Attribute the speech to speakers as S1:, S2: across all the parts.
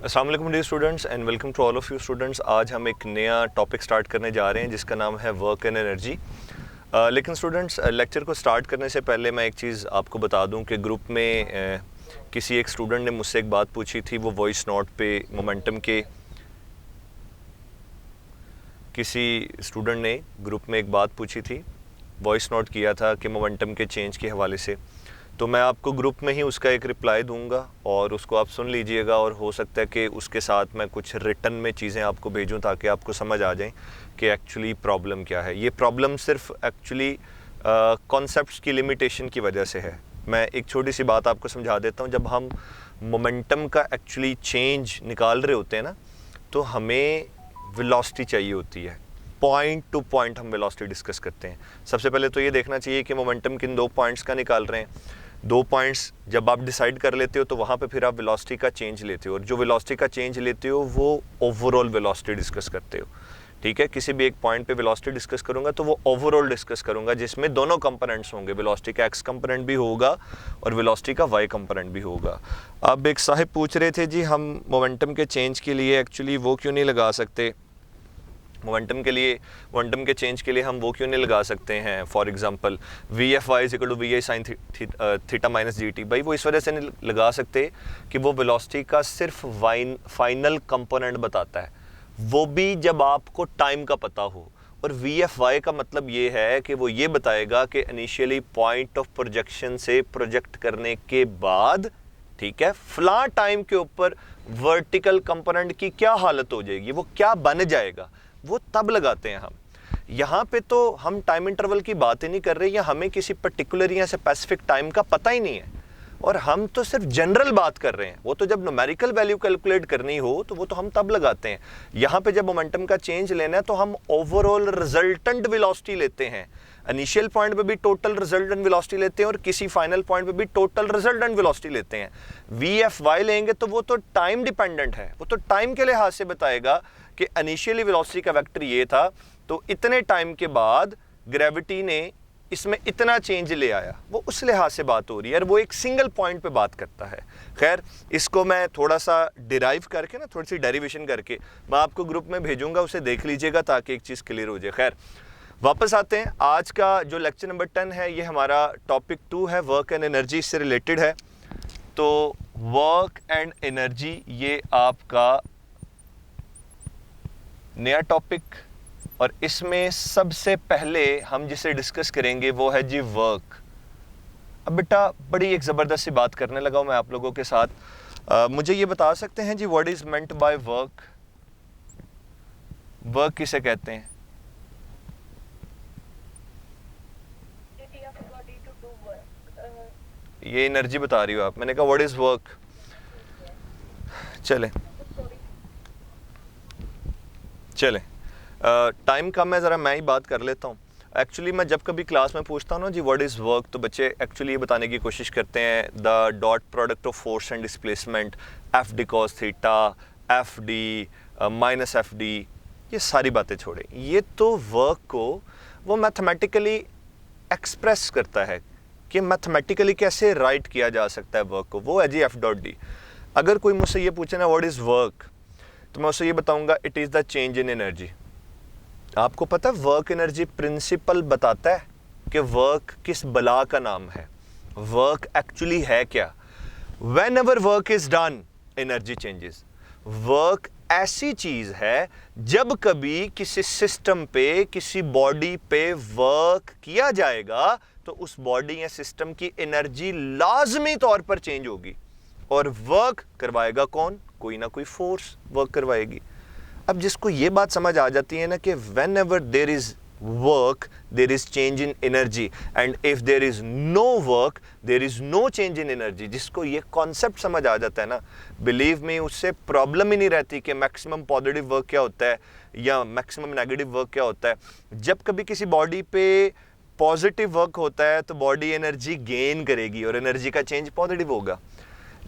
S1: अस्सलाम वालेकुम dear students and welcome to all of you students. आज हम एक नया टॉपिक स्टार्ट करने जा रहे हैं जिसका नाम है वर्क एंड एनर्जी। लेकिन स्टूडेंट्स, लेक्चर को स्टार्ट करने से पहले मैं एक चीज़ आपको बता दूं कि ग्रुप में किसी एक स्टूडेंट ने मुझसे एक बात पूछी थी। वो वॉइस नोट पे मोमेंटम के किसी स्टूडेंट ने ग्रुप में एक बात पूछी थी, वॉइस नोट किया था कि मोमेंटम के चेंज के हवाले से। तो मैं आपको ग्रुप में ही उसका एक रिप्लाई दूंगा और उसको आप सुन लीजिएगा, और हो सकता है कि उसके साथ मैं कुछ रिटन में चीज़ें आपको भेजूं ताकि आपको समझ आ जाए कि एक्चुअली प्रॉब्लम क्या है। ये प्रॉब्लम सिर्फ एक्चुअली कॉन्सेप्ट्स की लिमिटेशन की वजह से है। मैं एक छोटी सी बात आपको समझा देता हूँ। जब हम मोमेंटम का एक्चुअली चेंज निकाल रहे होते हैं ना, तो हमें वेलोसिटी चाहिए होती है। पॉइंट टू पॉइंट हम वेलोसिटी डिस्कस करते हैं। सबसे पहले तो ये देखना चाहिए कि मोमेंटम किन दो पॉइंट्स का निकाल रहे हैं। दो पॉइंट्स जब आप डिसाइड कर लेते हो तो वहाँ पे फिर आप वेलोसिटी का चेंज लेते हो, और जो वेलोसिटी का चेंज लेते हो वो ओवरऑल वेलोसिटी डिस्कस करते हो। ठीक है, किसी भी एक पॉइंट पे वेलोसिटी डिस्कस करूंगा तो वो ओवरऑल डिस्कस करूंगा, जिसमें दोनों कंपोनेंट्स होंगे। वेलोसिटी का एक्स कंपोनेंट भी होगा और वेलोसिटी का वाई कंपोनेंट भी होगा। अब एक साहिब पूछ रहे थे, जी हम मोमेंटम के चेंज के लिए एक्चुअली वो क्यों नहीं लगा सकते, मोमेंटम के चेंज के लिए हम वो क्यों नहीं लगा सकते हैं। For example VFY = VI sin theta minus GT। भाई वो इस वजह से नहीं लगा सकते कि वो वेलोसिटी का सिर्फ फाइनल कंपोनेंट बताता है, वो भी जब आपको टाइम का पता हो। और VFY का मतलब ये है कि वो ये बताएगा कि इनिशियली पॉइंट ऑफ प्रोजेक्शन से प्रोजेक्ट करने के बाद, ठीक है, फला टाइम के ऊपर वर्टिकल कंपोनेंट की क्या हालत हो जाएगी, वो क्या बन जाएगा, वो तब लगाते हैं हम। यहाँ पे तो हम टाइम इंटरवल की बात ही नहीं कर रहे, या हमें किसी पर्टिकुलर या स्पेसिफिक टाइम का पता ही नहीं है, और हम तो सिर्फ जनरल बात कर रहे हैं। वो तो जब न्यूमेरिकल वैल्यू कैलकुलेट करनी हो तो वो तो हम तब लगाते हैं। यहाँ पे जब मोमेंटम का चेंज लेना है तो हम ओवरऑल रिजल्टेंट वेलोसिटी लेते हैं। इनिशियल पॉइंट पे भी टोटल रिजल्टेंट वेलोसिटी लेते हैं और किसी फाइनल पॉइंट पे भी टोटल रिजल्टेंट वेलोसिटी लेते हैं। VFY लेंगे तो वो तो टाइम डिपेंडेंट है, वो तो टाइम के लिहाज से बताएगा कि इनिशियली वेलोसिटी का वेक्टर ये था, तो इतने टाइम के बाद ग्रेविटी ने इसमें इतना चेंज ले आया। वो उस लिहाज से बात हो रही है, और वो एक सिंगल पॉइंट पे बात करता है। खैर, इसको मैं थोड़ा सा डिराइव करके ना, थोड़ी सी डेरिवेशन करके मैं आपको ग्रुप में भेजूंगा, उसे देख लीजिएगा ताकि एक चीज़ क्लियर हो जाए। खैर, वापस आते हैं। आज का जो लेक्चर नंबर 10 है, ये हमारा टॉपिक 2 है, वर्क एंड एनर्जी से रिलेटेड है। तो वर्क एंड एनर्जी ये आपका नया टॉपिक, और इसमें सबसे पहले हम जिसे डिस्कस करेंगे वो है जी वर्क। अब बेटा बड़ी एक ज़बरदस्त सी बात करने लगा हूं मैं आप लोगों के साथ। मुझे ये बता सकते हैं जी, what is meant by work? Work किसे कहते हैं? ये एनर्जी बता रही हो आप, मैंने कहा व्हाट इज़ वर्क। चले टाइम कम है, ज़रा मैं ही बात कर लेता हूँ। एक्चुअली मैं जब कभी क्लास में पूछता हूँ ना जी व्हाट इज़ वर्क, तो बच्चे एक्चुअली ये बताने की कोशिश करते हैं the dot product of force and displacement, FD cos theta, FD minus FD, ये सारी बातें छोड़े। ये तो वर्क को वो मैथमेटिकली एक्सप्रेस करता है कि मैथमेटिकली कैसे राइट किया जा सकता है वर्क को, वो है जी F.D। अगर कोई मुझसे ये पूछे ना व्हाट इज़ वर्क, तो मैं उससे ये बताऊंगा it is the change in energy. आपको पता है वर्क एनर्जी प्रिंसिपल बताता है कि वर्क किस बला का नाम है, वर्क एक्चुअली है क्या। When ever work is done energy changes. Work ऐसी चीज है जब कभी किसी सिस्टम पे, किसी बॉडी पे वर्क किया जाएगा तो उस बॉडी या सिस्टम की एनर्जी लाजमी तौर पर चेंज होगी, और वर्क करवाएगा कौन? कोई ना कोई फोर्स वर्क करवाएगी। अब जिसको ये बात समझ आ जाती है ना कि whenever there is work there is change in energy, and if there is no work there is no change in energy, जिसको ये कॉन्सेप्ट समझ आ जाता है ना, बिलीव मी, उससे प्रॉब्लम ही नहीं रहती कि मैक्सिमम पॉजिटिव वर्क क्या होता है या मैक्सिमम नेगेटिव वर्क क्या होता है। जब कभी किसी बॉडी पे पॉजिटिव वर्क होता है तो बॉडी एनर्जी गेन करेगी और एनर्जी का चेंज पॉजिटिव होगा।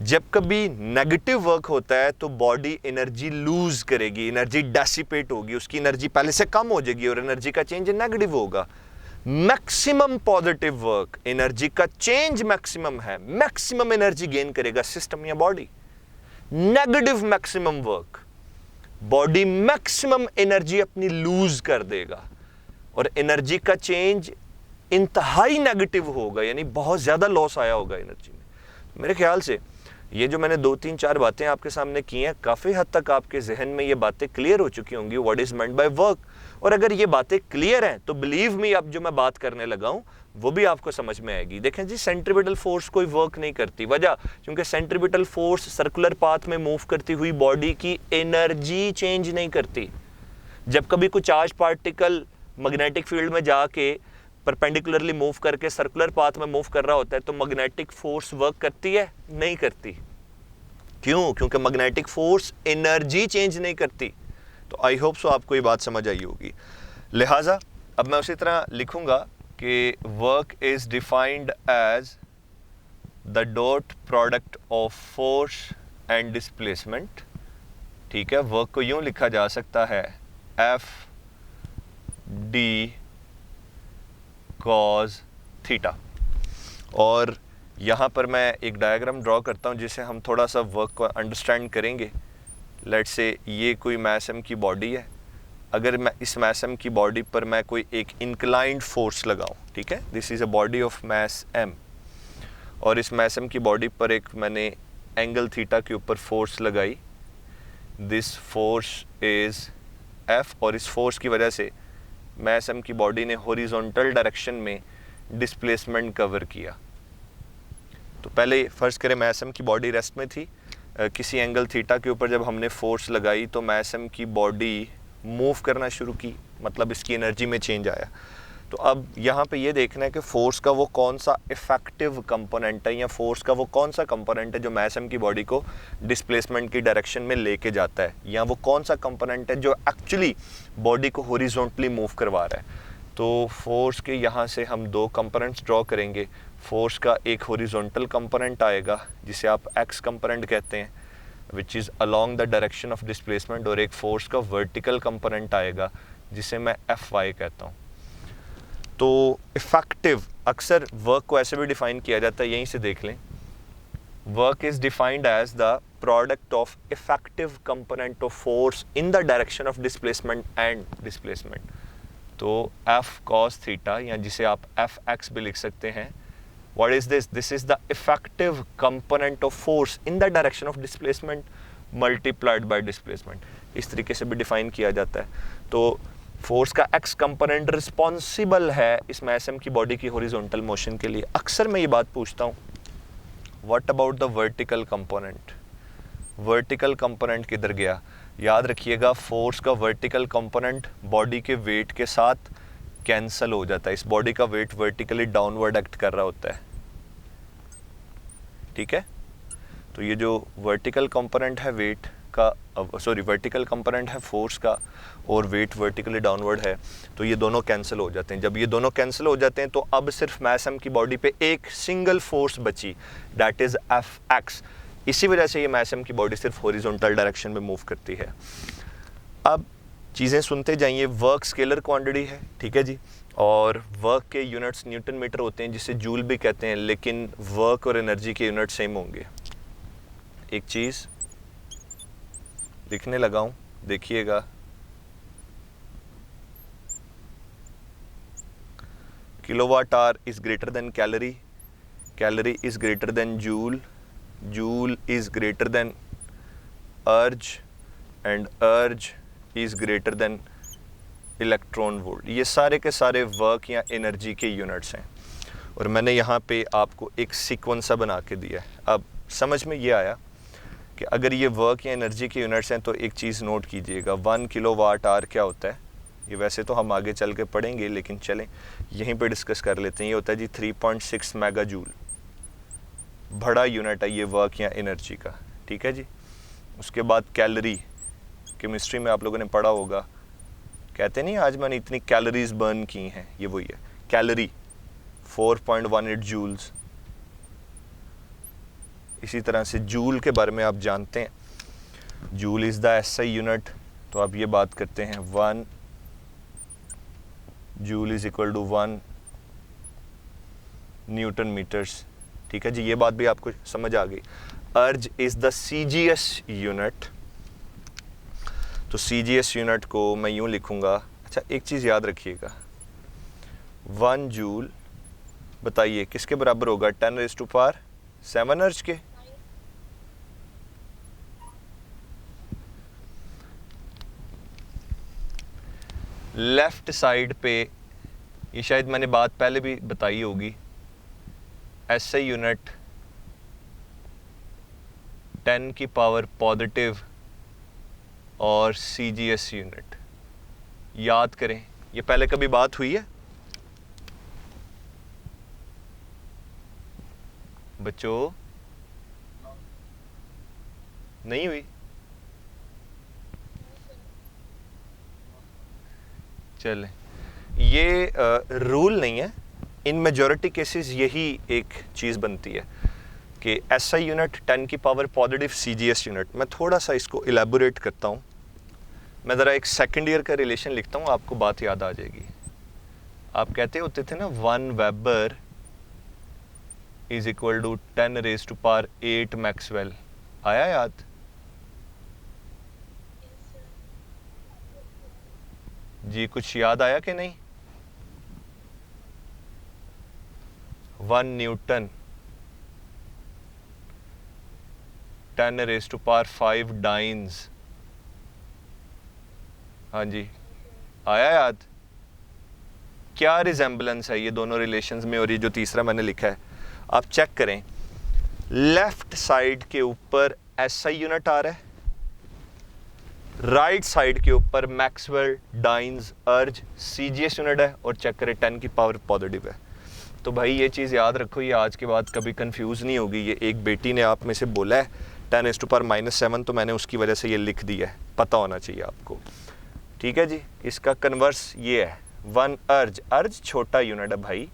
S1: जब कभी नेगेटिव वर्क होता है तो बॉडी एनर्जी लूज करेगी, एनर्जी डेसिपेट होगी, उसकी एनर्जी पहले से कम हो जाएगी और एनर्जी का चेंज नेगेटिव होगा। मैक्सिमम पॉजिटिव वर्क, एनर्जी का चेंज मैक्सिमम है, मैक्सिमम एनर्जी गेन करेगा सिस्टम या body. Negative maximum work, body maximum energy अपनी लूज कर देगा और एनर्जी का चेंज इंतहाई नेगेटिव होगा, यानी बहुत ज्यादा लॉस आया होगा एनर्जी में। मेरे ख्याल से ये जो मैंने 2-3-4 बातें आपके सामने की हैं, काफी हद तक आपके जहन में ये बातें क्लियर हो चुकी होंगी, what is meant by work. और अगर ये बातें क्लियर हैं तो बिलीव मी, अब जो मैं बात करने लगा हूं वो भी आपको समझ में आएगी। देखें जी, सेंट्रीपिटल फोर्स कोई वर्क नहीं करती, वजह क्योंकि सेंट्रीपिटल फोर्स सर्कुलर पाथ में मूव करती हुई बॉडी की एनर्जी चेंज नहीं करती। जब कभी कोई चार्ज पार्टिकल मैग्नेटिक फील्ड में जाके परपेंडिकुलरली मूव करके सर्कुलर पाथ में मूव कर रहा होता है तो मैग्नेटिक फोर्स वर्क करती है? नहीं करती। क्यों? क्योंकि मैग्नेटिक फोर्स एनर्जी चेंज नहीं करती। तो आई होप सो आपको ये बात समझ आई होगी। लिहाजा अब मैं उसी तरह लिखूंगा कि work is defined as the dot product of force and displacement. ठीक है, वर्क को यूं लिखा जा सकता है एफ डी कॉज थीटा। और यहाँ पर मैं एक डायग्राम ड्रॉ करता हूँ जिससे हम थोड़ा सा वर्क को अंडरस्टैंड करेंगे। लेट्स से ये कोई मास m की बॉडी है, अगर मैं इस मास m की बॉडी पर मैं कोई एक इंक्लाइंड फोर्स लगाऊं, ठीक है, this is a body of mass m, और इस मास m की बॉडी पर एक मैंने एंगल थीटा के ऊपर फोर्स लगाई, दिस फोर्स इज़ F, और इस फोर्स की वजह से मास m की बॉडी ने हॉरिजॉन्टल डायरेक्शन में डिस्प्लेसमेंट कवर किया। तो पहले फर्ज करें मास m की बॉडी रेस्ट में थी, किसी एंगल थीटा के ऊपर जब हमने फोर्स लगाई तो मास m की बॉडी मूव करना शुरू की, मतलब इसकी एनर्जी में चेंज आया। तो अब यहाँ पे ये देखना है कि फोर्स का वो कौन सा इफेक्टिव कंपोनेंट है या फोर्स का वो कौन सा कंपोनेंट है जो मास m की बॉडी को डिस्प्लेसमेंट की डायरेक्शन में लेके जाता है, या वो कौन सा कंपोनेंट है जो एक्चुअली बॉडी को हॉरिजॉन्टली मूव करवा रहा है। तो फोर्स के यहाँ से हम दो कंपोनेंट्स ड्रॉ करेंगे। फोर्स का एक हॉरिजॉन्टल कंपोनेंट आएगा जिसे आप एक्स कंपोनेंट कहते हैं, which is along the direction of displacement, और एक फोर्स का वर्टिकल कंपोनेंट आएगा जिसे मैं एफ वाई कहता हूँ। तो इफेक्टिव, अक्सर वर्क को ऐसे भी डिफाइन किया जाता है, यहीं से देख लें, work is defined as the product of effective component of force in the direction of displacement and displacement. तो एफ कॉस थीटा, या जिसे आप एफ एक्स भी लिख सकते हैं, what is this? This is the effective component of force in the direction of displacement multiplied by displacement। इस तरीके से भी डिफाइन किया जाता है। तो फोर्स का एक्स कंपोनेंट रिस्पॉन्सिबल है इस मास m की बॉडी की हॉरिजॉन्टल मोशन के लिए। अक्सर मैं ये बात पूछता हूँ, what about the vertical component? Vertical component किधर गया? याद रखिएगा, फोर्स का वर्टिकल कंपोनेंट बॉडी के वेट के साथ कैंसल हो जाता है। इस बॉडी का वेट वर्टिकली डाउनवर्ड एक्ट कर रहा होता है, ठीक है। तो ये जो वर्टिकल कंपोनेंट है वेट का, वर्टिकल कंपोनेंट है फोर्स का, और वेट वर्टिकली डाउनवर्ड है, तो ये दोनों कैंसिल हो जाते हैं। जब ये दोनों कैंसिल हो जाते हैं तो अब सिर्फ मास m की बॉडी पे एक सिंगल फोर्स बची, दैट इज एफ एक्स। इसी वजह से ये मास m की बॉडी सिर्फ हॉरिजॉन्टल डायरेक्शन में मूव करती है। अब चीज़ें सुनते जाइए। वर्क स्केलर क्वांटिटी है, ठीक है जी, और वर्क के यूनिट्स न्यूटन मीटर होते हैं जिसे जूल भी कहते हैं, लेकिन वर्क और एनर्जी के यूनिट सेम होंगे। एक चीज़ लिखने लगा हूँ, देखिएगा, kilowatt hour is greater than calorie, calorie is greater than joule, joule is greater than अर्ज, एंड अर्ज is greater than electron volt. ये सारे के सारे वर्क या एनर्जी के यूनिट्स हैं, और मैंने यहाँ पे आपको एक सीक्वेंस बना के दिया है। अब समझ में ये आया कि अगर ये वर्क या एनर्जी के यूनिट्स हैं तो एक चीज़ नोट कीजिएगा, 1 किलोवाट आवर क्या होता है? ये वैसे तो हम आगे चल के पढ़ेंगे, लेकिन चलें यहीं पे डिस्कस कर लेते हैं। ये होता है जी 3.6 मेगा जूल, बड़ा यूनिट है ये वर्क या एनर्जी का, ठीक है जी। उसके बाद कैलोरी, केमिस्ट्री में आप लोगों ने पढ़ा होगा, कहते नहीं आज मैंने इतनी कैलोरीज बर्न की हैं, ये वही है कैलोरी, 4.18 जूल्स। इसी तरह से जूल के बारे में आप जानते हैं, joule is the SI unit, तो आप ये बात करते हैं 1 joule is equal to 1 newton metres. ठीक है जी, ये बात भी आपको समझ आ गई। अर्ज इज़ द CGS यूनिट। तो CGS यूनिट को मैं यूँ लिखूँगा। अच्छा, एक चीज़ याद रखिएगा, 1 जूल बताइए किसके बराबर होगा? 10⁻⁷ अर्ज के। लेफ्ट साइड पे, ये शायद मैंने बात पहले भी बताई होगी, SI यूनिट 10 की पावर पॉजिटिव और CGS यूनिट याद करें। ये पहले कभी बात हुई है बच्चों? नहीं हुई? चलें, ये रूल नहीं है, इन मेजॉरिटी केसेस यही एक चीज़ बनती है कि SI यूनिट 10 की पावर पॉजिटिव CGS यूनिट। मैं थोड़ा सा इसको इलेबोरेट करता हूँ। मैं ज़रा एक सेकेंड ईयर का रिलेशन लिखता हूँ, आपको बात याद आ जाएगी। आप कहते होते थे ना 1 weber is equal to 10⁸ maxwell. आया याद? जी, कुछ याद आया कि नहीं? 1 न्यूटन 10⁵ डाइन्स। हाँ जी, आया याद? क्या रिजेंबलेंस है ये दोनों रिलेशंस में? और ये जो तीसरा मैंने लिखा है, आप चेक करें, लेफ्ट साइड के ऊपर SI यूनिट आ रहा है, राइट साइड के ऊपर मैक्सवेल डाइन्स अर्ज CGS यूनिट है, और चेक करें 10 की पावर पॉजिटिव है। तो भाई ये चीज़ याद रखो, ये आज के बाद कभी कंफ्यूज नहीं होगी। ये एक बेटी ने आप में से बोला है 10⁻⁻⁷, तो मैंने उसकी वजह से ये लिख दिया है, पता होना चाहिए आपको। ठीक है जी, इसका कन्वर्स ये है 1 अर्ज। अर्ज छोटा यूनिट है भाई,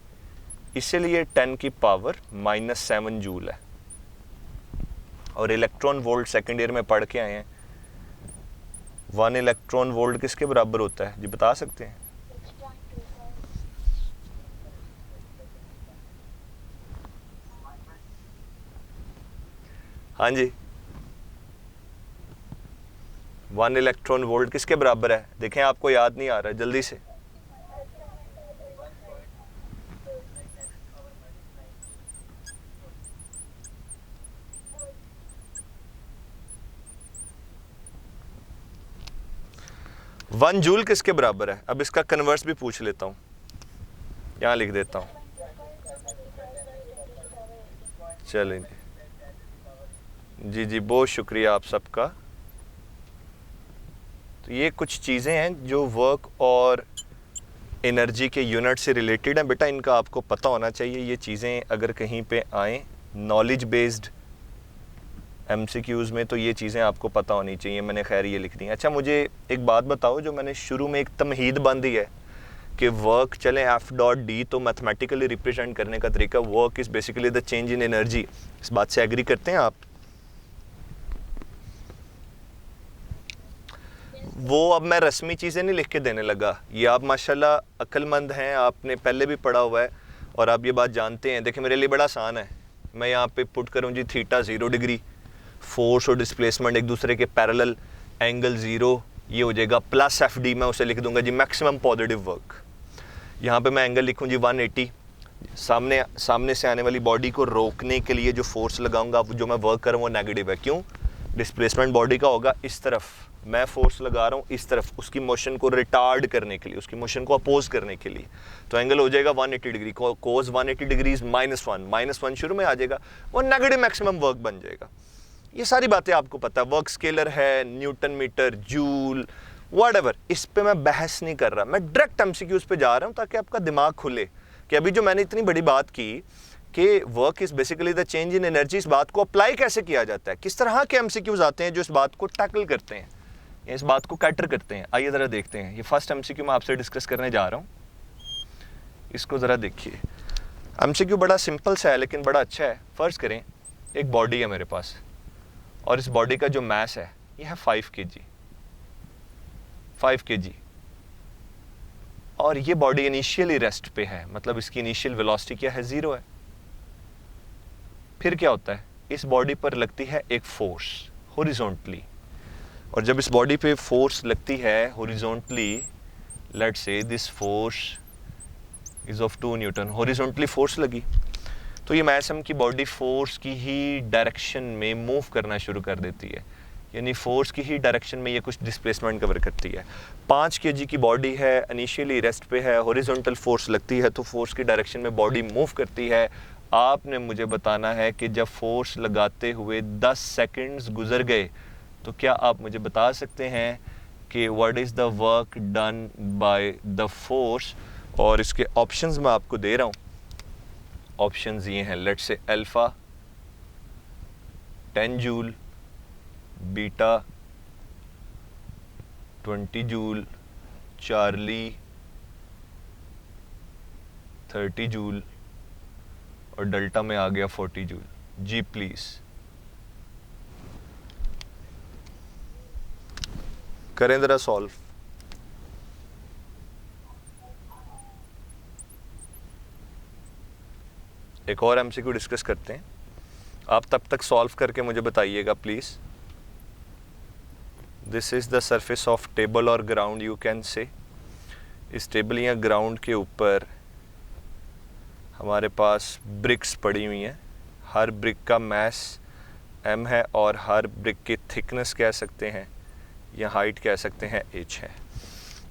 S1: इसीलिए 10 की पावर -7 जूल है। और इलेक्ट्रॉन वोल्ट सेकेंड ईयर में पढ़ के आए हैं, 1 इलेक्ट्रॉन वोल्ट किसके बराबर होता है जी, बता सकते हैं? हाँ जी, 1 इलेक्ट्रॉन वोल्ट किसके बराबर है? देखें, आपको याद नहीं आ रहा है, जल्दी से। वन जूल किसके बराबर है? अब इसका कन्वर्स भी पूछ लेता हूँ, यहाँ लिख देता हूँ। चलें जी, जी बहुत शुक्रिया आप सबका। तो ये कुछ चीज़ें हैं जो वर्क और एनर्जी के यूनिट से रिलेटेड हैं। बेटा इनका आपको पता होना चाहिए। ये चीज़ें अगर कहीं पे आएँ नॉलेज बेस्ड MCQs में, तो ये चीज़ें आपको पता होनी चाहिए। मैंने खैर ये लिख दी। अच्छा, मुझे एक बात बताओ, जो मैंने शुरू में एक तमहीद बांधी है कि वर्क चलें F.D, तो मैथमेटिकली रिप्रेजेंट करने का तरीका, work is basically the change in energy. इस बात से एग्री करते हैं आप? वो अब मैं रस्मी चीज़ें नहीं लिख के देने लगा, ये आप माशाल्लाह अक्लमंद हैं, आपने पहले भी पढ़ा हुआ है और आप ये बात जानते हैं। देखिए मेरे लिए बड़ा आसान है, मैं यहाँ पे पुट करूँ जी थीटा 0 डिग्री, फोर्स और डिस्प्लेसमेंट एक दूसरे के पैरेलल, एंगल 0, ये हो जाएगा प्लस FD। मैं उसे लिख दूंगा जी मैक्सिमम पॉजिटिव वर्क। यहाँ पे मैं एंगल लिखूँ जी 180। सामने से आने वाली बॉडी को रोकने के लिए जो फोर्स लगाऊंगा, जो मैं वर्क कर रहा हूँ वो नेगेटिव है। क्यों? डिस्प्लेसमेंट बॉडी का होगा इस तरफ, मैं फोर्स लगा रहा हूँ इस तरफ, उसकी मोशन को रिटार्ड करने के लिए, उसकी मोशन को अपोज करने के लिए। तो एंगल हो जाएगा 180 डिग्री। कोस 180 डिग्रीज -1 शुरू में आ जाएगा, वो नेगेटिव मैक्सिमम वर्क बन जाएगा। ये सारी बातें आपको पता है। वर्क स्केलर है, न्यूटन मीटर, जूल, व्हाटएवर, इस पे मैं बहस नहीं कर रहा, मैं डायरेक्ट MCQs पे जा रहा हूँ ताकि आपका दिमाग खुले कि अभी जो मैंने इतनी बड़ी बात की कि work is basically the change in energy, इस बात को अप्लाई कैसे किया जाता है, किस तरह के MCQs आते हैं जो इस बात को टैकल करते हैं, इस बात को कैटर करते हैं। आइए ज़रा देखते हैं। ये फर्स्ट MCQ मैं आपसे डिस्कस करने जा रहा हूँ, इसको ज़रा देखिए। MCQ बड़ा सिंपल सा है लेकिन बड़ा अच्छा है। फ़र्ज़ करें एक बॉडी है मेरे पास और इस बॉडी का जो मास है ये है 5 kg, और ये बॉडी इनिशियली रेस्ट पे है, मतलब इसकी इनिशियल वेलोसिटी क्या है? 0 है। फिर क्या होता है, इस बॉडी पर लगती है एक फोर्स हॉरिजॉन्टली, और जब इस बॉडी पे फोर्स लगती है horizontally, let's say this force is of 2 Newton, horizontally force लगी, तो ये मैस एम की बॉडी फोर्स की ही डायरेक्शन में मूव करना शुरू कर देती है, यानी फोर्स की ही डायरेक्शन में ये कुछ डिस्प्लेसमेंट कवर करती है। 5 kg की बॉडी है, इनिशियली रेस्ट पे है, हॉरिजॉन्टल फोर्स लगती है तो फोर्स की डायरेक्शन में बॉडी मूव करती है। आपने मुझे बताना है कि जब फोर्स लगाते हुए 10 सेकंड्स गुजर गए तो क्या आप मुझे बता सकते हैं कि what is the work done by the force. और इसके ऑप्शंस मैं आपको दे रहा हूँ, ऑप्शंस ये हैं, let's say alpha 10 joule, beta 20 joule, Charlie 30 joule और डेल्टा में आ गया 40 जूल। जी प्लीज करें जरा सॉल्व। एक और एमसीक्यू डिस्कस करते हैं, आप तब तक सॉल्व करके मुझे बताइएगा please. This is the surface of table और ग्राउंड, यू कैन से। इस टेबल या ग्राउंड के ऊपर हमारे पास ब्रिक्स पड़ी हुई हैं, हर ब्रिक का मास m है और हर ब्रिक की थिकनेस कह सकते हैं या हाइट कह सकते हैं h है,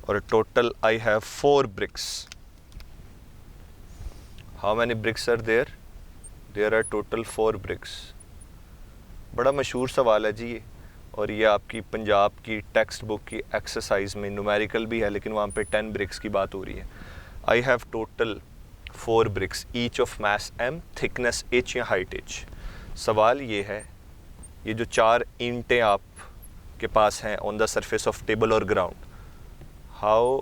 S1: और total I have 4 bricks। How many bricks are there? There are total 4 bricks। बड़ा मशहूर सवाल है जी ये, और ये आपकी पंजाब की टेक्स्ट बुक की एक्सरसाइज में न्यूमेरिकल भी है, लेकिन वहाँ पे 10 bricks की बात हो रही है। I have total 4 bricks, each of mass m, thickness h या हाइट h। सवाल ये है, ये जो 4 ईंटें आप के पास हैं on the surface of table और ground, how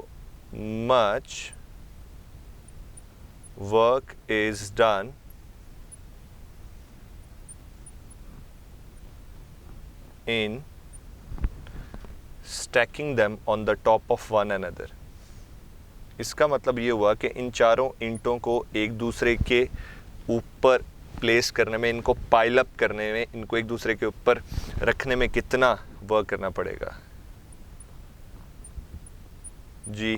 S1: much work is done in stacking them on the top of one another। इसका मतलब ये हुआ कि इन चारों ईंटों को एक दूसरे के ऊपर प्लेस करने में, इनको पाइल अप करने में, इनको एक दूसरे के ऊपर रखने में कितना वर्क करना पड़ेगा जी?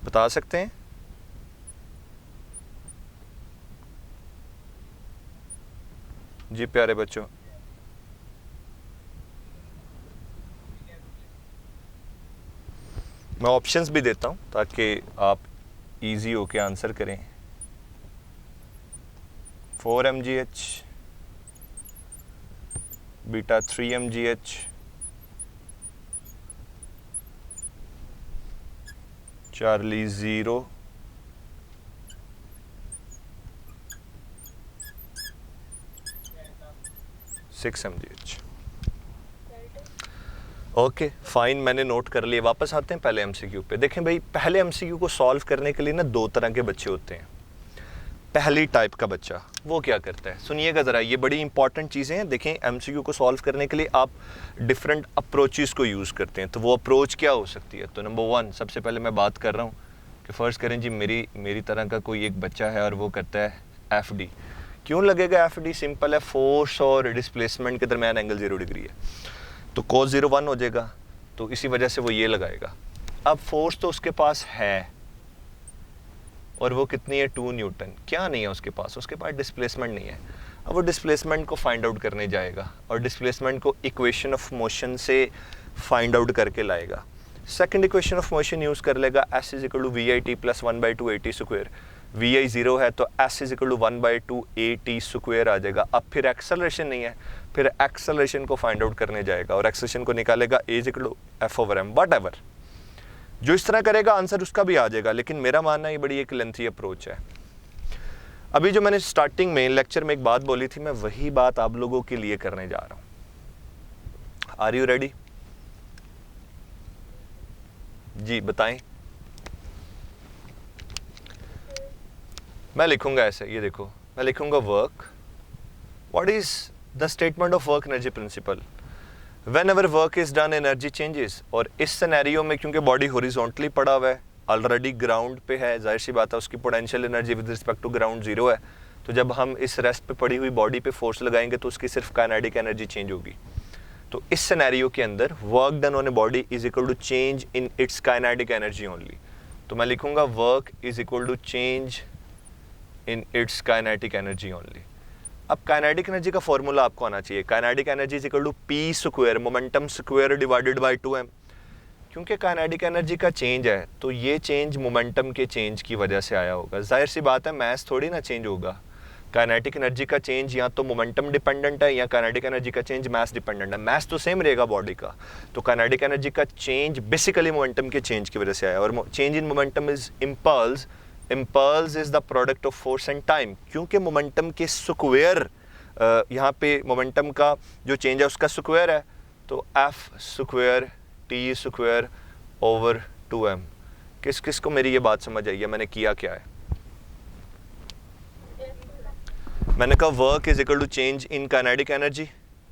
S1: बता सकते हैं? जी प्यारे बच्चों, मैं ऑप्शंस भी देता हूं ताकि आप इजी होके आंसर करें। 4 mgh, beta 3 mgh, Charlie 0, six mgh। Okay fine, मैंने नोट कर लिया। वापस आते हैं पहले एमसीक्यू पे। देखें भाई, पहले एमसीक्यू को सॉल्व करने के लिए ना 2 तरह के बच्चे होते हैं। पहली टाइप का बच्चा वो क्या करता है, सुनिएगा ज़रा, ये बड़ी इंपॉर्टेंट चीज़ें हैं। देखें, एमसीक्यू को सॉल्व करने के लिए आप डिफरेंट अप्रोचेस को यूज़ करते हैं, तो वो अप्रोच क्या हो सकती है? तो नंबर 1, सबसे पहले मैं बात कर रहा हूँ कि फ़र्ज़ करें जी मेरी तरह का कोई एक बच्चा है और वो करता है FD। क्यों लगेगा FD? सिंपल है, फोर्स और डिस्प्लेसमेंट के दरमियान एंगल 0 डिग्री है, तो cos 0 1 हो जाएगा, तो इसी वजह से वो ये लगाएगा। अब फोर्स तो उसके पास है और वो कितनी है? 2 न्यूटन। क्या नहीं है उसके पास? उसके पास डिस्प्लेसमेंट नहीं है। अब वो डिस्प्लेसमेंट को फाइंड आउट करने जाएगा और डिस्प्लेसमेंट को इक्वेशन ऑफ मोशन से फाइंड आउट करके लाएगा। Second equation of motion use कर लेगा, s is equal to VIT plus 1/2 AT square. VI 0 है तो s is equal to 1/2 AT square आ जाएगा। अब फिर एक्सेलरेशन नहीं है, फिर एक्सेलरेशन को फाइंड आउट करने जाएगा और एक्सेलरेशन को निकालेगा a is equal to F/m। Whatever जो इस तरह करेगा आंसर उसका भी आ जाएगा, लेकिन मेरा मानना ये बड़ी एक लेंथी अप्रोच है। अभी जो मैंने स्टार्टिंग में लेक्चर में एक बात बोली थी, मैं वही बात आप लोगों के लिए करने जा रहा हूं। Are you ready? जी बताएं। मैं लिखूंगा ऐसे, ये देखो, मैं लिखूंगा work. What is the statement of work energy principal? When ever work is done energy changes. और इस सिनेरियो में क्योंकि बॉडी हॉरिजॉन्टली पड़ा हुआ है, ऑलरेडी ग्राउंड पे है, जाहिर सी बात है उसकी potential energy with respect to ground zero है। तो जब हम इस रेस्ट पे पड़ी हुई बॉडी पे फोर्स लगाएंगे तो उसकी सिर्फ काइनेटिक एनर्जी चेंज होगी। तो इस सिनेरियो के अंदर work done on a body is equal to change in its kinetic energy only. तो मैं लिखूंगा work is equal to change in its kinetic energy only. अब काइनेटिक एनर्जी का फॉर्मूला आपको आना चाहिए। Kinetic energy is equal to P square momentum square divided by 2m। क्योंकि kinetic energy का चेंज है तो ये चेंज मोमेंटम के चेंज की वजह से आया होगा। जाहिर सी बात है मैथ थोड़ी ना चेंज होगा। काइनेटिक एनर्जी का चेंज या तो मोमेंटम डिपेंडेंट है या काइनेटिक एनर्जी का चेंज मास डिपेंडेंट है। मास तो सेम रहेगा बॉडी का। तो काइनेटिक एनर्जी का चेंज बेसिकली मोमेंटम के चेंज की वजह से आया। और change in momentum is impulse. Impulse is the product of force and time. क्योंकि मोमेंटम के स्क्वायर, यहाँ पे मोमेंटम का जो चेंज है उसका स्क्वायर है, तो F square T square over 2m। किस किस को मेरी ये बात समझ आई है? मैंने किया क्या है? मैंने कहा work is equal to change in kinetic energy.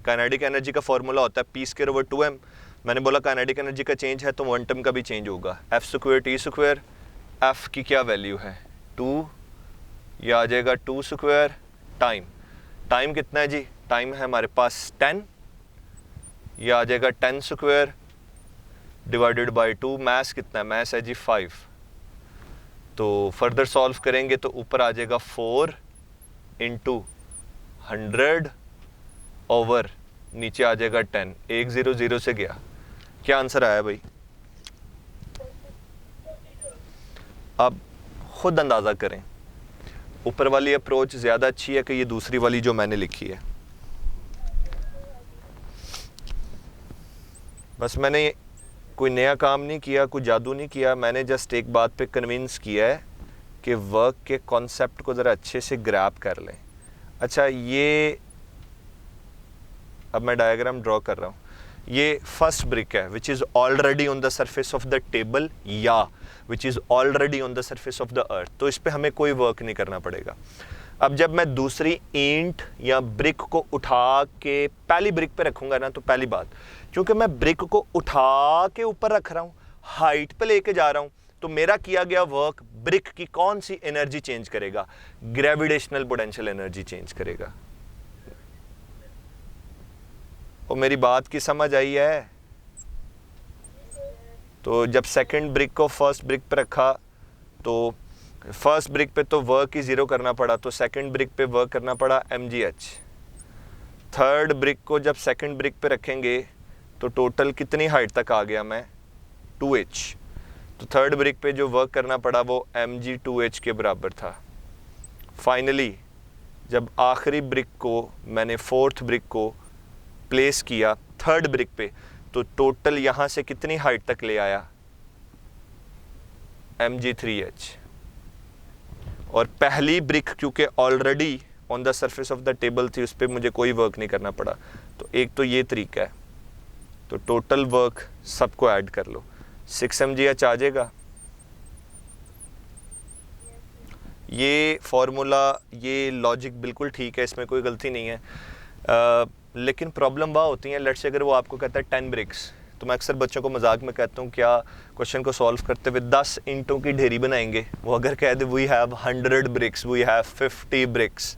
S1: Kinetic energy का फॉर्मूला होता है पी स्क्वायर ओवर 2m। मैंने बोला काइनेटिक एनर्जी का चेंज है तो मोमेंटम का भी चेंज होगा। F square T square, F की क्या वैल्यू है 2, यह आ जाएगा 2 स्क्वायर टाइम। टाइम कितना है जी? टाइम है हमारे पास 10, यह आ जाएगा 10 स्क्वायर डिवाइडेड बाय 2। मैस कितना है? मैस है जी 5। तो फर्दर सॉल्व करेंगे तो ऊपर आ जाएगा 4 इंटू 100 ओवर नीचे आ जाएगा 10। 1 0 0 से गया। क्या आंसर आया भाई? अब खुद अंदाज़ा करें, ऊपर वाली अप्रोच ज़्यादा अच्छी है कि ये दूसरी वाली जो मैंने लिखी है? बस मैंने कोई नया काम नहीं किया, कोई जादू नहीं किया। मैंने जस्ट एक बात पे कन्विंस किया है कि वर्क के कॉन्सेप्ट को ज़रा अच्छे से ग्रैब कर लें। अच्छा, ये अब मैं डायग्राम ड्रॉ कर रहा हूँ। ये फर्स्ट ब्रिक है which is already on the surface of the table या which is already on the surface of the earth. तो इस पर हमें कोई वर्क नहीं करना पड़ेगा। अब जब मैं दूसरी ईंट या ब्रिक को उठा के पहली ब्रिक पे रखूँगा ना, तो पहली बात, क्योंकि मैं ब्रिक को उठा के ऊपर रख रहा हूँ, हाइट पे लेके जा रहा हूँ, तो मेरा किया गया वर्क ब्रिक की कौन सी एनर्जी चेंज करेगा? ग्रेविटेशनल पोटेंशियल एनर्जी चेंज करेगा। और मेरी बात की समझ आई है? तो जब सेकंड ब्रिक को फर्स्ट ब्रिक पे रखा तो फर्स्ट ब्रिक पे तो वर्क ही ज़ीरो करना पड़ा, तो सेकंड ब्रिक पे वर्क करना पड़ा mgh। थर्ड ब्रिक को जब सेकंड ब्रिक पे रखेंगे तो टोटल कितनी हाइट तक आ गया मैं? 2h। तो थर्ड ब्रिक पे जो वर्क करना पड़ा वो mg2h के बराबर था। फाइनली जब आखिरी ब्रिक को मैंने फोर्थ ब्रिक को प्लेस किया थर्ड ब्रिक पे, तो टोटल यहाँ से कितनी हाइट तक ले आया? mg3h। और पहली ब्रिक क्योंकि already on the surface of the table थी, उस पर मुझे कोई वर्क नहीं करना पड़ा। तो एक तो ये तरीका है। तो टोटल वर्क सबको ऐड कर लो, 6 mgh आ जाएगा। ये फॉर्मूला, ये लॉजिक बिल्कुल ठीक है, इसमें कोई गलती नहीं है। लेकिन प्रॉब्लम वह होती है, लेट्स से अगर वो आपको कहता है 10 ब्रिक्स, तो मैं अक्सर बच्चों को मजाक में कहता हूँ क्या क्वेश्चन को सॉल्व करते हुए 10 ईंटों की ढेरी बनाएंगे। वो अगर कह दे we have 100 bricks, we have 50 bricks,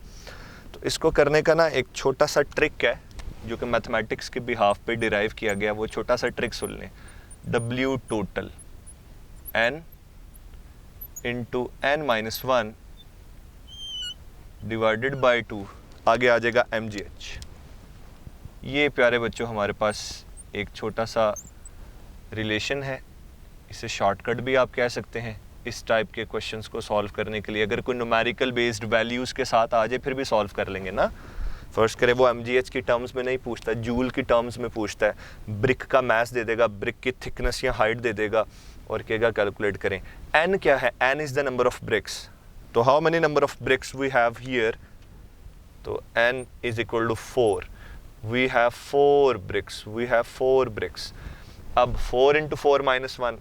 S1: तो इसको करने का ना एक छोटा सा ट्रिक है जो कि मैथमेटिक्स के बिहाफ पे डिराइव किया गया। वो छोटा सा ट्रिक सुन लें। W total n into n-1 divided by 2, आगे आ जाएगा mgh। ये प्यारे बच्चों हमारे पास एक छोटा सा रिलेशन है। इसे शॉर्टकट भी आप कह सकते हैं इस टाइप के क्वेश्चंस को सॉल्व करने के लिए। अगर कोई न्यूमेरिकल बेस्ड वैल्यूज़ के साथ आ जाए फिर भी सॉल्व कर लेंगे ना। फर्स्ट करें वो mgh की टर्म्स में नहीं पूछता, जूल की टर्म्स में पूछता है। ब्रिक का मैस दे देगा, ब्रिक की थिकनेस या हाइट दे देगा और कहेगा कैलकुलेट करें। n क्या है? n is the number of bricks. तो how many number of bricks we have here? तो n is equal to 4। we have 4 bricks, we have 4 bricks। अब 4 into 4 minus 1,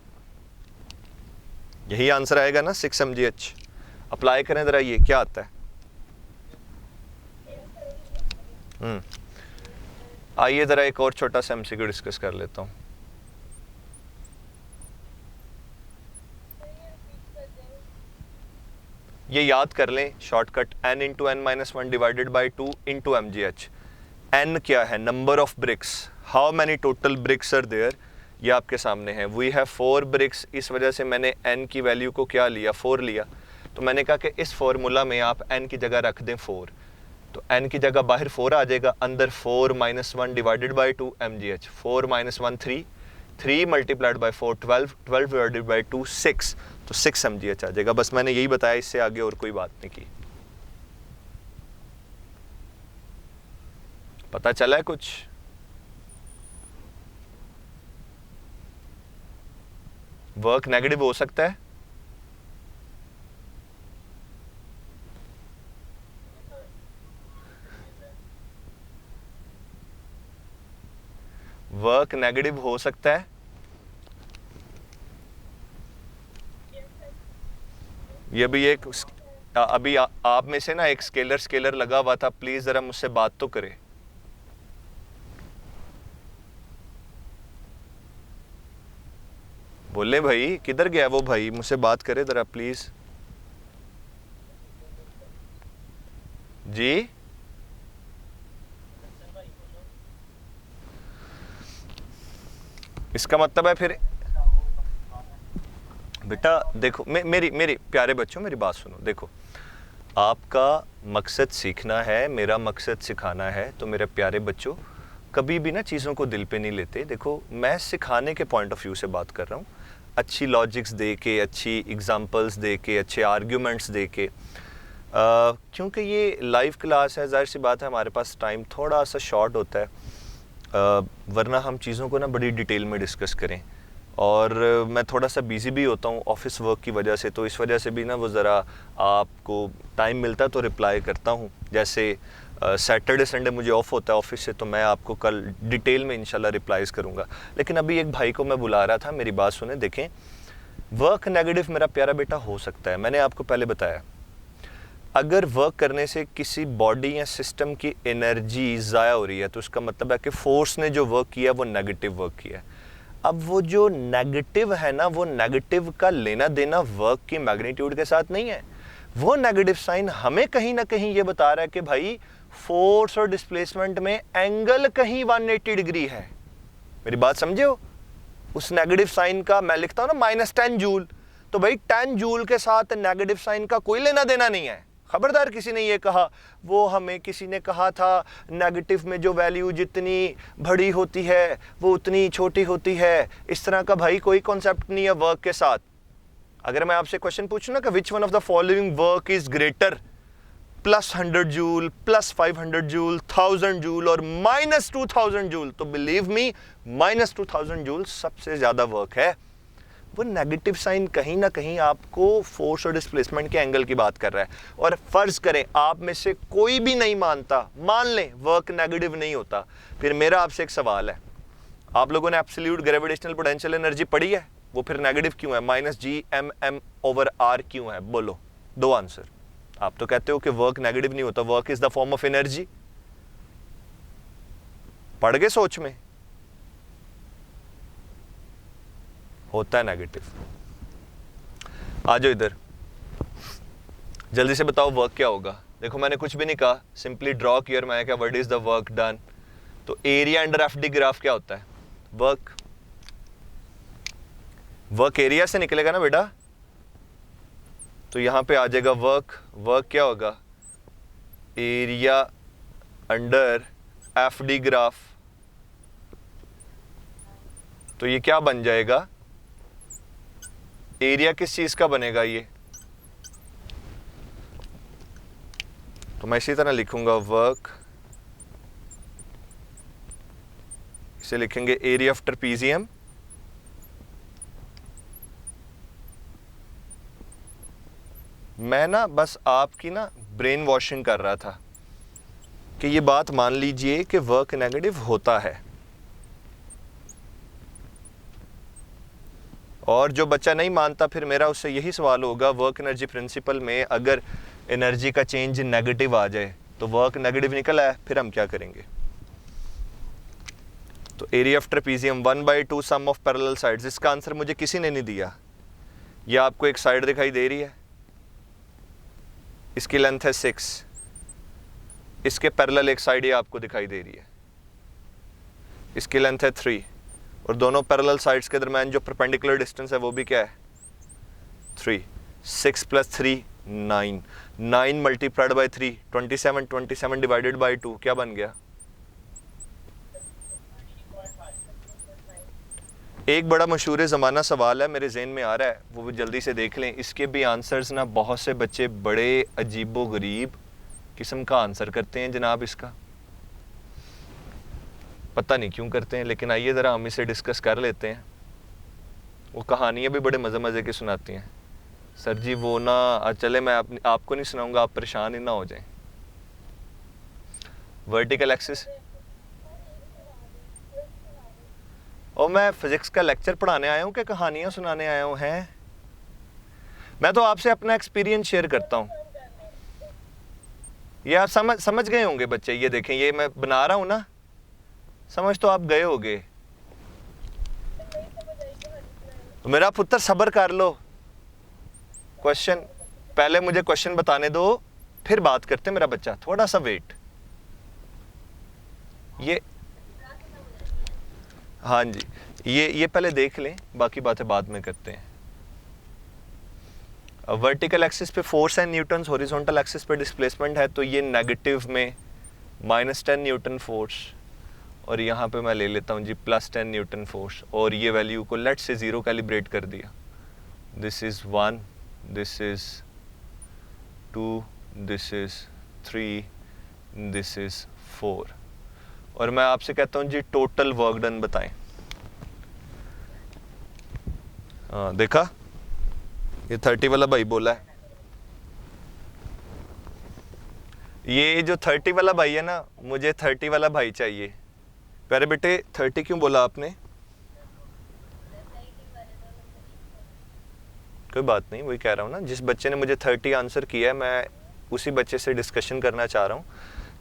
S1: यही आंसर आएगा ना 6 mgh। अप्लाई करें जरा, ये क्या आता है? आइए ज़रा एक और छोटा सा एमसीक्यू डिस्कस कर लेता हूँ। ये याद कर लें shortcut, n into N minus one divided by 2 into M G H. N क्या है? Number of bricks, how many total bricks are there, ये आपके सामने है। वी हैव 4 ब्रिक्स, इस वजह से मैंने n की वैल्यू को क्या लिया? 4 लिया। तो मैंने कहा कि इस फॉर्मूला में आप n की जगह रख दें 4, तो n की जगह बाहर 4 आ जाएगा, अंदर 4 minus one divided by 2 M G H. 4 minus one 3, 3 multiplied by 4 12, 12 divided by 2 6, तो 6 एम जी एच आ जाएगा। बस मैंने यही बताया, इससे आगे और कोई बात नहीं की। पता चला है कुछ? वर्क नेगेटिव हो सकता है? वर्क नेगेटिव हो सकता है? ये भी एक अभी आप में से ना एक स्केलर लगा हुआ था, प्लीज जरा मुझसे बात तो करे। बोले भाई किधर गया वो भाई, मुझसे बात करे जरा प्लीज जी। इसका मतलब है फिर बेटा देखो, मेरी प्यारे बच्चों मेरी बात सुनो। देखो, आपका मकसद सीखना है, मेरा मकसद सिखाना है, तो मेरे प्यारे बच्चों कभी भी ना चीज़ों को दिल पे नहीं लेते। देखो, मैं सिखाने के पॉइंट ऑफ व्यू से बात कर रहा हूँ, अच्छी लॉजिक्स दे के, अच्छी एग्जांपल्स दे के, अच्छे आर्ग्यूमेंट्स दे के, क्योंकि ये लाइव क्लास है, जाहिर सी बात है हमारे पास टाइम थोड़ा सा शॉर्ट होता है, वरना हम चीज़ों को ना बड़ी डिटेल में डिस्कस करें। और मैं थोड़ा सा बिज़ी भी होता हूँ ऑफिस वर्क की वजह से, तो इस वजह से भी ना वो ज़रा आपको टाइम मिलता है तो रिप्लाई करता हूँ। जैसे सैटरडे संडे मुझे ऑफ होता है ऑफिस से, तो मैं आपको कल डिटेल में इंशाल्लाह रिप्लाईज़ करूँगा। लेकिन अभी एक भाई को मैं बुला रहा था, मेरी बात सुने। देखें, वर्क नेगेटिव मेरा प्यारा बेटा हो सकता है। मैंने आपको पहले बताया, अगर वर्क करने से किसी बॉडी या सिस्टम की एनर्जी ज़ाया हो रही है, तो उसका मतलब है कि फोर्स ने जो वर्क किया वो नेगेटिव वर्क किया है। अब वो जो नेगेटिव है ना, वो नेगेटिव का लेना देना वर्क की मैग्नीट्यूड के साथ नहीं है। वो नेगेटिव साइन हमें कहीं ना कहीं ये बता रहा है कि भाई फोर्स और डिस्प्लेसमेंट में एंगल कहीं 180 डिग्री है। मेरी बात समझे हो? उस नेगेटिव साइन का मैं लिखता हूं ना -10 जूल, तो भाई 10 जूल के साथ नेगेटिव साइन का कोई लेना देना नहीं है। खबरदार किसी ने ये कहा, वो हमें किसी ने कहा था नेगेटिव में जो वैल्यू जितनी बड़ी होती है वो उतनी छोटी होती है, इस तरह का भाई कोई कॉन्सेप्ट नहीं है वर्क के साथ। अगर मैं आपसे क्वेश्चन पूछूं ना कि which one of the following work is greater, +100 joule, +500 joule, 1000 joule और -2000 जूल, तो बिलीव मी -2000 जूल सबसे ज्यादा वर्क है। वो नेगेटिव साइन कहीं ना कहीं आपको फोर्स और डिस्प्लेसमेंट के एंगल की बात कर रहा है। और फर्ज करें आप में से कोई भी नहीं मानता, मान लें वर्क नेगेटिव नहीं होता, फिर मेरा आपसे एक सवाल है, आप लोगों ने एब्सोल्यूट ग्रेविटेशनल पोटेंशियल एनर्जी पढ़ी है? वो फिर नेगेटिव क्यों है? -Gmm/r क्यों है? बोलो, दो आंसर। आप तो कहते हो कि वर्क नेगेटिव नहीं होता, work is the form of energy. पढ़ गए सोच में? होता है नेगेटिव। आ जाओ इधर, जल्दी से बताओ वर्क क्या होगा। देखो, मैंने कुछ भी नहीं कहा, सिंपली ड्रॉ किया। मैं क्या, what is the work done? तो एरिया अंडर एफडी ग्राफ क्या होता है? वर्क एरिया से निकलेगा ना बेटा, तो यहां पे आ जाएगा वर्क क्या होगा? Area under FD graph. तो ये क्या बन जाएगा? एरिया किस चीज का बनेगा ये? तो मैं इसी तरह लिखूंगा वर्क, इसे लिखेंगे एरिया ऑफ ट्रेपीजियम मैं ना बस आपकी ना ब्रेन वॉशिंग कर रहा था कि ये बात मान लीजिए कि वर्क नेगेटिव होता है। और जो बच्चा नहीं मानता, फिर मेरा उससे यही सवाल होगा, वर्क एनर्जी प्रिंसिपल में अगर एनर्जी का चेंज नेगेटिव आ जाए तो वर्क नेगेटिव निकला है, फिर हम क्या करेंगे? तो area of trapezium 1/2 sum of parallel sides. इसका आंसर मुझे किसी ने नहीं दिया। ये आपको एक साइड दिखाई दे रही है, इसकी लेंथ है 6, इसके पैरेलल एक साइड ये आपको दिखाई दे रही है, इसकी लेंथ है 3, और दोनों पैरेलल साइड्स के दरम्यान जो परपेंडिकुलर डिस्टेंस है वो भी क्या है 3। 6 + 3 9, 9 मल्टीप्लाइड बाई 3 27, 27 डिवाइडेड बाई 2 क्या बन गया? एक बड़ा मशहूर ज़माना सवाल है, मेरे जहन में आ रहा है, वो भी जल्दी से देख लें। इसके भी आंसर्स ना बहुत से बच्चे बड़े अजीबो गरीब किस्म का आंसर करते हैं जनाब। इसका पता नहीं क्यों करते हैं, लेकिन आइए ज़रा हम इसे डिस्कस कर लेते हैं। वो कहानियाँ भी बड़े मज़े मज़े की सुनाती हैं। सर जी वो ना चले, मैं आपको नहीं सुनाऊंगा, आप परेशान ही ना हो जाएं। वर्टिकल एक्सिस, और मैं फिजिक्स का लेक्चर पढ़ाने आया हूँ कि कहानियाँ सुनाने आया हूँ? हैं, मैं तो आपसे अपना एक्सपीरियंस शेयर करता हूँ। ये आप समझ गए होंगे बच्चे। ये देखें, ये मैं बना रहा हूँ ना, समझ तो आप गए होंगे। तो मेरा पुत्र सब्र कर लो, क्वेश्चन पहले मुझे क्वेश्चन बताने दो, फिर बात करते हैं मेरा बच्चा, थोड़ा सा वेट। ये हाँ जी, ये पहले देख लें, बाकी बातें बाद में करते हैं। वर्टिकल एक्सिस पे फोर्स है न्यूटन, हॉरिजॉन्टल एक्सिस पे डिस्प्लेसमेंट है, तो ये नेगेटिव में -10 न्यूटन फोर्स, और यहाँ पे मैं ले लेता हूँ जी +10 न्यूटन फोर्स, और ये वैल्यू को लेट से 0 कैलिब्रेट कर दिया। This is 1, this is 2, this is 3, this is 4, और मैं आपसे कहता हूँ जी टोटल वर्क डन बताएं। देखा, ये 30 वाला भाई बोला है। ये जो 30 वाला भाई है ना, मुझे 30 वाला भाई चाहिए। प्यारे बेटे 30 क्यों बोला आपने? कोई बात नहीं, वही कह रहा हूँ ना, जिस बच्चे ने मुझे 30 आंसर किया है, मैं उसी बच्चे से डिस्कशन करना चाह रहा हूँ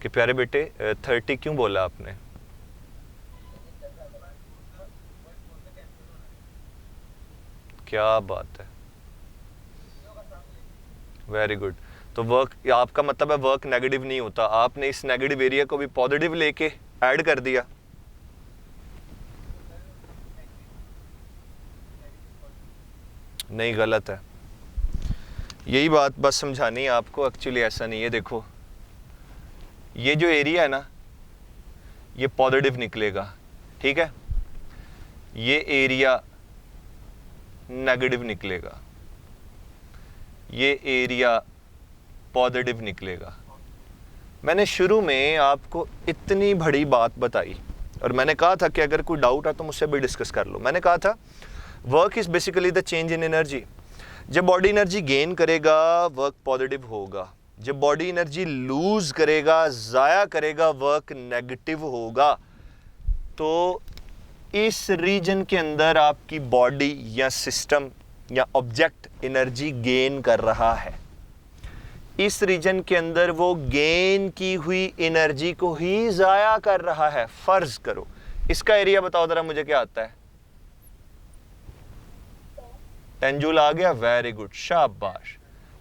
S1: कि प्यारे बेटे 30 क्यों बोला आपने? क्या बात है, वेरी गुड। तो वर्क, आपका मतलब है वर्क नेगेटिव नहीं होता, आपने इस नेगेटिव एरिया को भी पॉजिटिव लेके ऐड कर दिया। नहीं, गलत है। यही बात बस समझानी है आपको, एक्चुअली ऐसा नहीं है। देखो ये जो एरिया है ना, ये पॉजिटिव निकलेगा, ठीक है, ये एरिया नेगेटिव निकलेगा, ये एरिया पॉजिटिव निकलेगा। मैंने शुरू में आपको इतनी बड़ी बात बताई, और मैंने कहा था कि अगर कोई डाउट है तो मुझसे भी डिस्कस कर लो। मैंने कहा था work is basically the change in energy. जब बॉडी एनर्जी गेन करेगा वर्क पॉजिटिव होगा, जब बॉडी एनर्जी लूज करेगा, ज़ाया करेगा, वर्क नेगेटिव होगा। तो इस रीजन के अंदर आपकी बॉडी या सिस्टम या ऑब्जेक्ट एनर्जी गेन कर रहा है। इस रीजन के अंदर वो गेन की हुई एनर्जी को ही ज़ाया कर रहा है। फर्ज करो, इसका एरिया बताओ जरा मुझे क्या आता है? 10 जूल आ गया, वेरी गुड, शाबाश।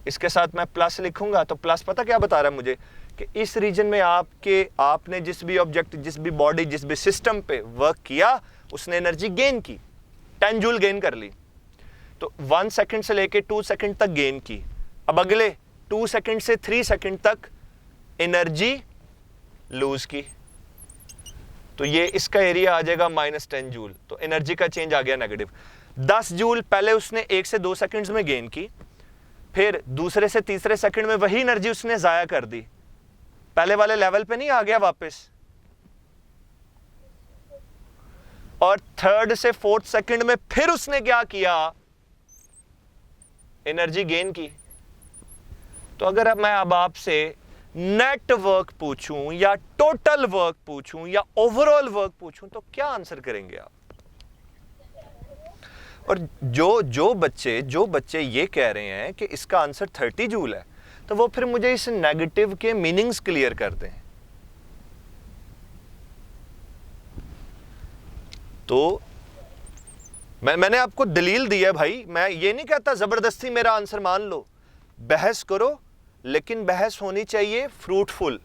S1: इसके साथ मैं प्लस लिखूंगा, तो प्लस पता क्या बता रहा है मुझे कि इस रीजन में आपने जिस भी ऑब्जेक्ट, जिस भी बॉडी, जिस भी सिस्टम पे वर्क किया, उसने एनर्जी गेन की, 10 जूल गेन कर ली। तो 1 सेकंड से लेके 2 सेकंड तक गेन की। अब अगले 2 सेकंड से 3 सेकंड तक एनर्जी लूज की, तो ये इसका एरिया आ जाएगा -10 जूल। तो एनर्जी का चेंज आ गया नेगेटिव। 10 जूल पहले उसने 1 से 2 सेकंड्स में गेन की, फिर दूसरे से तीसरे सेकंड में वही एनर्जी उसने जाया कर दी, पहले वाले लेवल पे नहीं आ गया वापस, और थर्ड से फोर्थ सेकंड में फिर उसने क्या किया, एनर्जी गेन की। तो अगर मैं अब आपसे नेट वर्क पूछूं या टोटल वर्क पूछूं या ओवरऑल वर्क पूछूं, तो क्या आंसर करेंगे आप? और जो बच्चे ये कह रहे हैं कि इसका आंसर 30 जूल है, तो वो फिर मुझे इस नेगेटिव के मीनिंग्स क्लियर कर दें। तो मैंने आपको दलील दी है भाई, मैं ये नहीं कहता ज़बरदस्ती मेरा आंसर मान लो, बहस करो, लेकिन बहस होनी चाहिए फ्रूटफुल,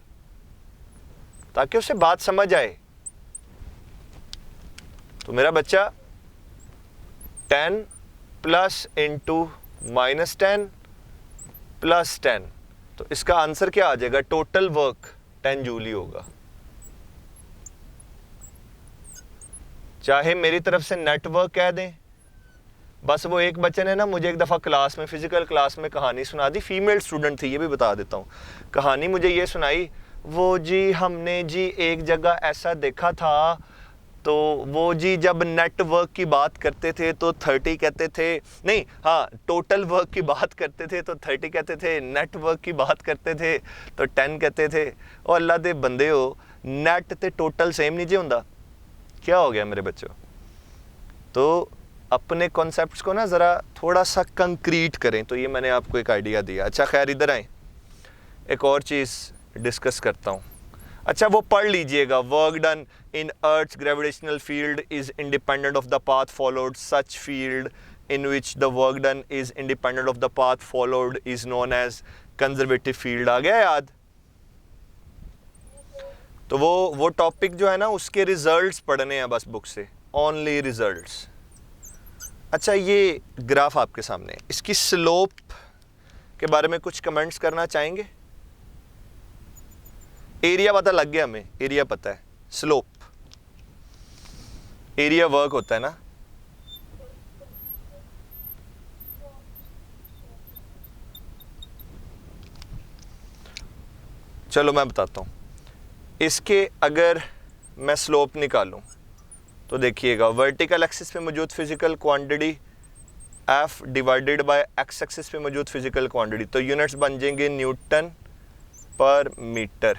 S1: ताकि उसे बात समझ आए। तो मेरा बच्चा 10 प्लस इंटू माइनस 10 प्लस 10, तो इसका आंसर क्या आ जाएगा? टोटल वर्क 10 जूल ही होगा। चाहे मेरी तरफ से नेटवर्क कह दें, बस वो एक बच्चे ने ना मुझे एक दफ़ा क्लास में, फिजिकल क्लास में कहानी सुना दी, फीमेल स्टूडेंट थी, ये भी बता देता हूँ। कहानी मुझे ये सुनाई, वो जी हमने जी एक जगह ऐसा देखा था, तो वो जी जब नेटवर्क की बात करते थे तो 30 कहते थे, नहीं हाँ टोटल वर्क की बात करते थे तो 30 कहते थे, नेटवर्क की बात करते थे तो 10 कहते थे। और अल्लाह दे बंदे हो, नेट ते टोटल सेम नहीं जी होंदा। क्या हो गया मेरे बच्चों? तो अपने कॉन्सेप्ट्स को ना ज़रा थोड़ा सा कंक्रीट करें। तो ये मैंने आपको एक आइडिया दिया। अच्छा खैर, इधर आए, एक और चीज़ डिस्कस करता हूँ। अच्छा वो पढ़ लीजिएगा, work done in earth's gravitational field is independent of the path followed, such field in which the work done is independent of the path followed is known as conservative field. आ गया याद? तो वो टॉपिक जो है ना, उसके results पढ़ने हैं बस बुक से, ओनली रिजल्ट्स। अच्छा ये ग्राफ आपके सामने, इसकी स्लोप के बारे में कुछ कमेंट्स करना चाहेंगे? एरिया पता लग गया हमें, एरिया पता है, स्लोप एरिया वर्क होता है ना। चलो मैं बताता हूँ, इसके अगर मैं स्लोप निकालूं तो देखिएगा, वर्टिकल एक्सिस पे मौजूद physical quantity F divided by x axis पे मौजूद फिजिकल क्वांटिटी, तो यूनिट्स बन जाएंगे न्यूटन पर मीटर।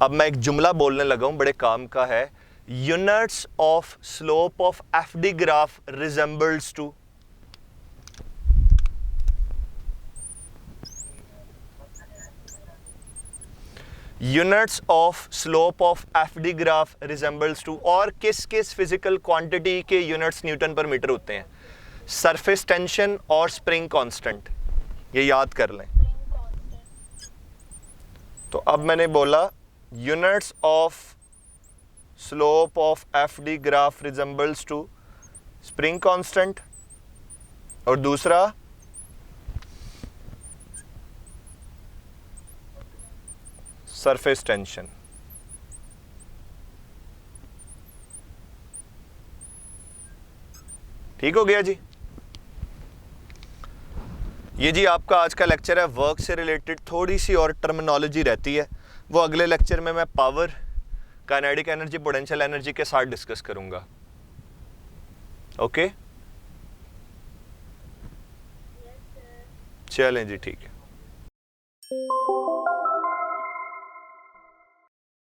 S1: अब मैं एक जुमला बोलने लगा हूं, बड़े काम का है। Units of slope of F D graph resembles to, units of slope of F D graph resembles to, और किस किस फिजिकल क्वांटिटी के यूनिट्स न्यूटन पर मीटर होते हैं? सरफेस टेंशन और स्प्रिंग कांस्टेंट, ये याद कर लें। तो अब मैंने बोला units of slope of F D graph resembles to spring constant, और दूसरा सरफेस टेंशन। ठीक हो गया जी? ये जी आपका आज का लेक्चर है। वर्क से रिलेटेड थोड़ी सी और टर्मिनोलॉजी रहती है, वो अगले लेक्चर में मैं power, kinetic energy, potential energy के साथ डिस्कस करूंगा। ओके चलें जी, ठीक है।